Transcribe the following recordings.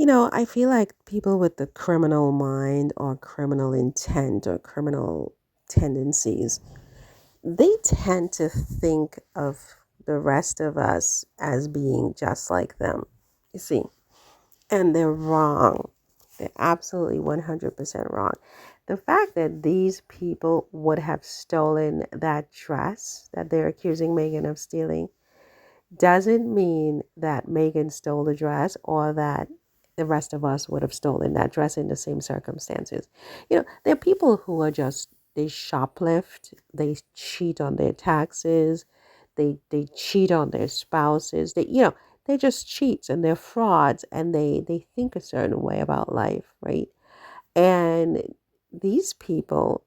I feel like people with the criminal mind or criminal intent or criminal tendencies, they tend to think of the rest of us as being just like them. You see, and they're wrong. They're absolutely 100% wrong. The fact that these people would have stolen that dress that they're accusing Meghan of stealing doesn't mean that Meghan stole the dress or that the rest of us would have stolen that dress in the same circumstances. There are people who are just, they shoplift, they cheat on their taxes, they cheat on their spouses. They're just cheats and they're frauds and they think a certain way about life, right? And these people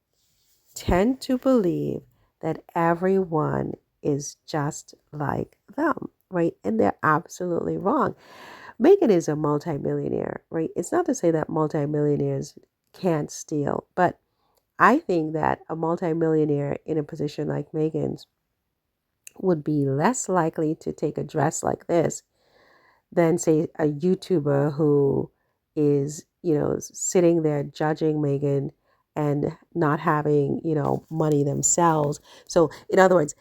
tend to believe that everyone is just like them, right? And they're absolutely wrong. Megan is a multimillionaire, right? It's not to say that multimillionaires can't steal, but I think that a multimillionaire in a position like Megan's would be less likely to take a dress like this than, say, a YouTuber who is, sitting there judging Megan and not having, money themselves. So, in other words,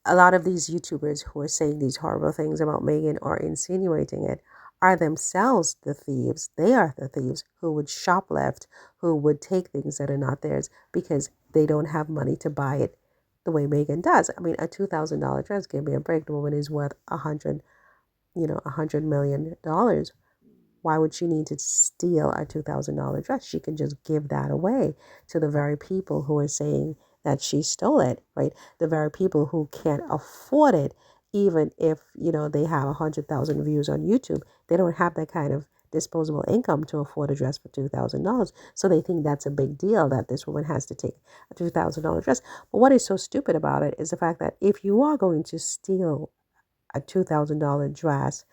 a lot of these YouTubers who are saying these horrible things about Megan or insinuating it are themselves the thieves. They are the thieves who would shoplift, who would take things that are not theirs because they don't have money to buy it the way Megan does. I mean, a $2,000 dress, give me a break. The woman is worth $100 million. Why would she need to steal a $2,000 dress? She can just give that away to the very people who are saying that she stole it, right? The very people who can't afford it, even if, they have 100,000 views on YouTube. They don't have that kind of disposable income to afford a dress for $2,000. So they think that's a big deal that this woman has to take a $2,000 dress. But what is so stupid about it is the fact that if you are going to steal a $2,000 dress,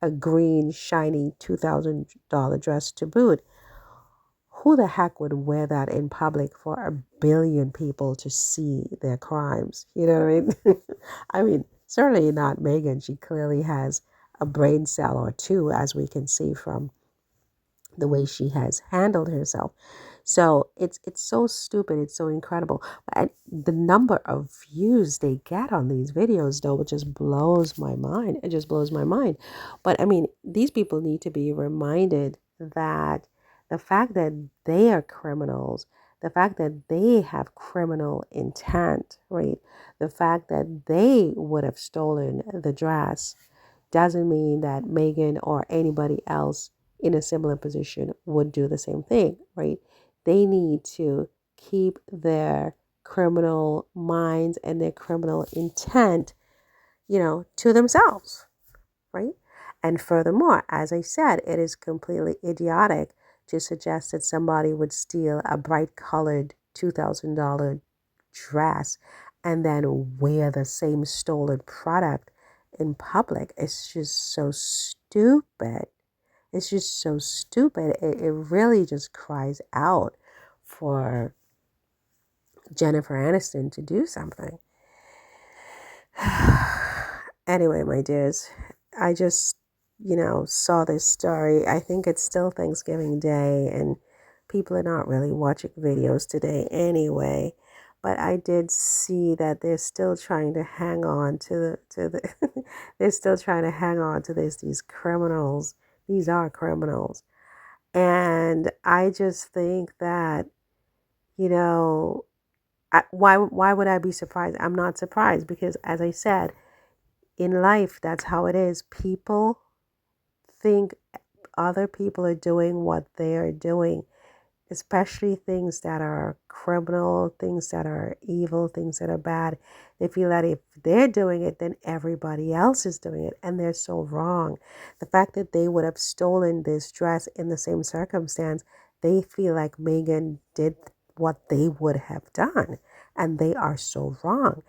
a green, shiny $2,000 dress to boot, who the heck would wear that in public for a billion people to see their crimes? You know what I mean? I mean, certainly not Megan. She clearly has a brain cell or two, as we can see from the way she has handled herself. So it's so stupid. It's so incredible. And the number of views they get on these videos, though, it just blows my mind. It just blows my mind. But I mean, these people need to be reminded that the fact that they are criminals, the fact that they have criminal intent, right? The fact that they would have stolen the dress doesn't mean that Megan or anybody else in a similar position would do the same thing, right? They need to keep their criminal minds and their criminal intent, to themselves, right? And furthermore, as I said, it is completely idiotic to suggest that somebody would steal a bright colored $2,000 dress and then wear the same stolen product in public. It's just so stupid. It's just so stupid. It really just cries out for Jennifer Aniston to do something. Anyway, my dears, I just, saw this story. I think it's still Thanksgiving Day and people are not really watching videos today anyway. But I did see that they're still trying to hang on to the they're still trying to hang on to these criminals. These are criminals. And I just think that, you know, why would I be surprised? I'm not surprised because, as I said, in life, that's how it is. People think other people are doing what they are doing, especially things that are criminal, things that are evil, things that are bad. They feel that if they're doing it, then everybody else is doing it. And they're so wrong. The fact that they would have stolen this dress in the same circumstance, they feel like Megan did what they would have done. And they are so wrong.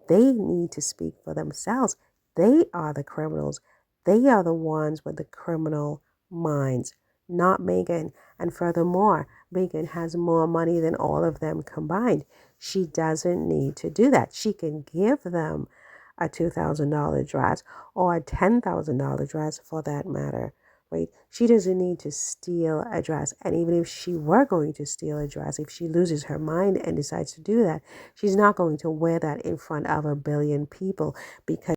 They need to speak for themselves. They are the criminals. They are the ones with the criminal minds, not Megan. And furthermore, Megan has more money than all of them combined. She doesn't need to do that. She can give them a $2,000 dress or a $10,000 dress for that matter, right? She doesn't need to steal a dress. And even if she were going to steal a dress, if she loses her mind and decides to do that, she's not going to wear that in front of a billion people because